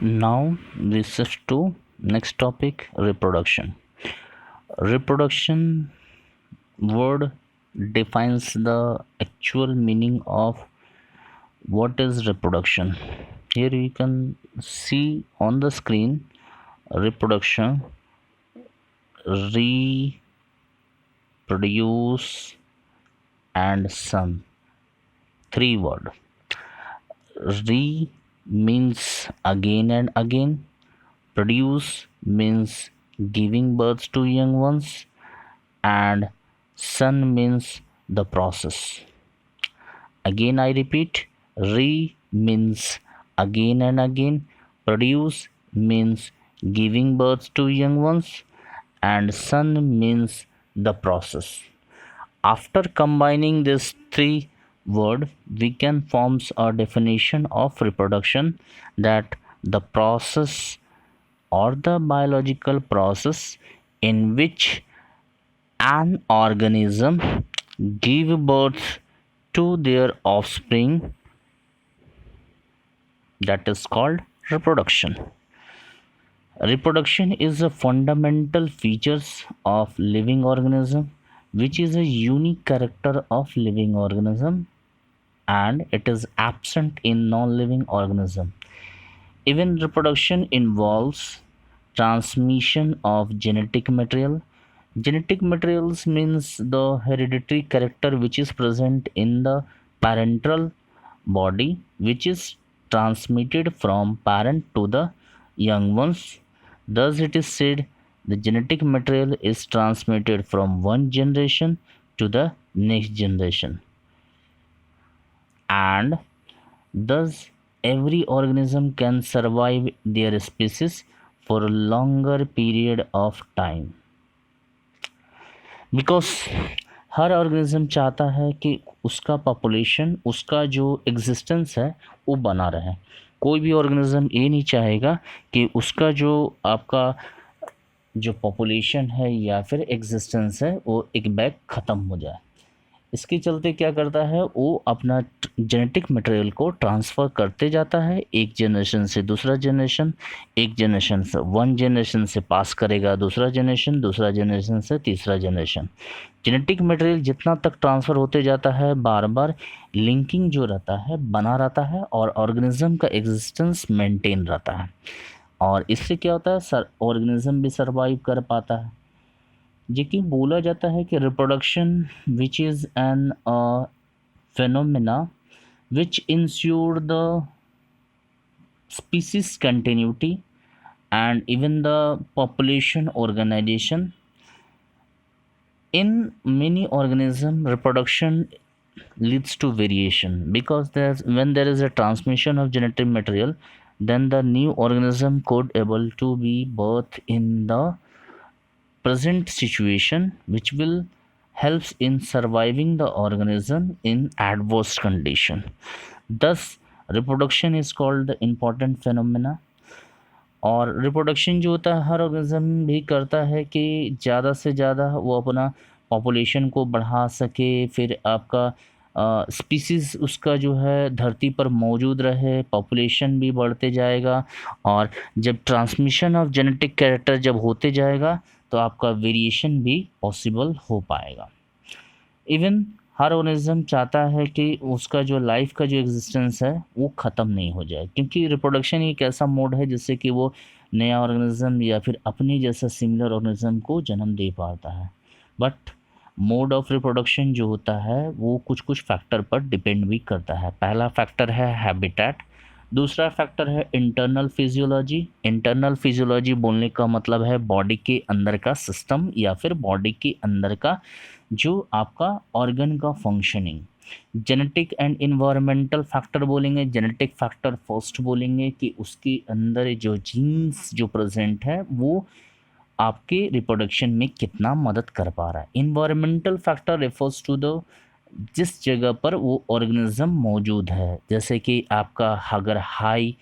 Now we shift to next topic, reproduction. Reproduction word defines the actual meaning of what is reproduction. Here you can see on the screen reproduction, reproduce and son. Three word. Re means again and again. Produce means giving birth to young ones, and son means the process. Again, I repeat, re means again and again, produce means giving birth to young ones, and son means the process. After combining these three words, we can form a definition of reproduction, that the process or the biological process in which an organism give birth to their offspring, that is called reproduction. Reproduction is a fundamental features of living organism, which is a unique character of living organism, and it is absent in non-living organism. Even reproduction involves transmission of genetic material. Genetic materials means the hereditary character which is present in the parental body, which is transmitted from parent to the young ones. Thus, it is said the genetic material is transmitted from one generation to the next generation, and thus every organism can survive their species for a longer period of time, because her organism चाहता है कि उसका population, उसका जो existence है वो बना रहे। कोई भी ऑर्गेनिज्म ये नहीं चाहेगा कि उसका जो आपका जो पॉपुलेशन है या फिर एग्जिस्टेंस है वो एक बैग ख़त्म हो जाए। इसके चलते क्या करता है, वो अपना जेनेटिक मटेरियल को ट्रांसफ़र करते जाता है एक जनरेशन से दूसरा जनरेशन, एक जनरेशन से वन जनरेशन से पास करेगा दूसरा जनरेशन से तीसरा जनरेशन। जेनेटिक मटेरियल जितना तक ट्रांसफ़र होते जाता है, बार बार लिंकिंग जो रहता है बना रहता है और ऑर्गेनिज्म का एग्जिस्टेंस मेंटेन रहता है, और इससे क्या होता है, ऑर्गेनिज्म भी सर्वाइव कर पाता है। जेकि बोला जाता है कि reproduction which is an phenomena which ensure the species continuity and even the population organization. In many organisms, reproduction leads to variation, because when there is a transmission of genetic material, then the new organism could able to be birth in the present situation, which will helps in surviving the organism in adverse condition. Thus reproduction is called the important phenomena। और reproduction जो होता है हर organism भी करता है कि ज़्यादा से ज़्यादा वो अपना पॉपुलेशन को बढ़ा सके, फिर आपका स्पीसीज़ उसका जो है धरती पर मौजूद रहे, पॉपुलेशन भी बढ़ते जाएगा, और जब ट्रांसमिशन ऑफ जेनेटिक कैरेक्टर जब होते जाएगा तो आपका वेरिएशन भी पॉसिबल हो पाएगा। इवन हर ऑर्गेनिज्म चाहता है कि उसका जो लाइफ का जो एग्जिस्टेंस है वो ख़त्म नहीं हो जाए, क्योंकि रिप्रोडक्शन एक ऐसा मोड है जिससे कि वो नया ऑर्गेनिज्म या फिर अपने जैसा सिमिलर ऑर्गेनिज्म को जन्म दे पाता है। बट मोड ऑफ रिप्रोडक्शन जो होता है वो कुछ कुछ फैक्टर पर डिपेंड भी करता है। पहला फैक्टर है हैबिटेट, दूसरा फैक्टर है इंटरनल फिजियोलॉजी। इंटरनल फिजियोलॉजी बोलने का मतलब है बॉडी के अंदर का सिस्टम या फिर बॉडी के अंदर का जो आपका ऑर्गन का functioning. Genetic and environmental factor बोलेंगे। जेनेटिक फैक्टर फर्स्ट बोलेंगे कि उसके अंदर जो जीन्स जो प्रेजेंट है वो आपके रिप्रोडक्शन में कितना मदद कर पा रहा है। Environmental factor refers to the जिस जगह पर वो ऑर्गेनिज्म मौजूद है, जैसे कि आपका अगर हाई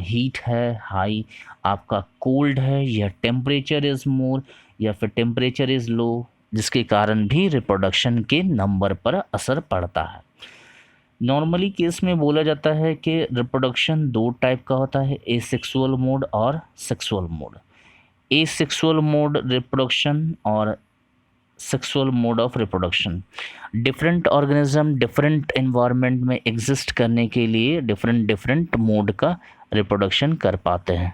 हीट है, हाई आपका कोल्ड है, या टेम्परेचर इज़ मोर या फिर टेम्परेचर इज़ लो, जिसके कारण भी रिप्रोडक्शन के नंबर पर असर पड़ता है। नॉर्मली केस में बोला जाता है कि रिप्रोडक्शन दो टाइप का होता है, एसेक्सुअल मोड और sexual mode. Asexual mode reproduction और sexual mode of reproduction, different organism different environment में एग्जिस्ट करने के लिए डिफरेंट मोड का रिप्रोडक्शन कर पाते हैं।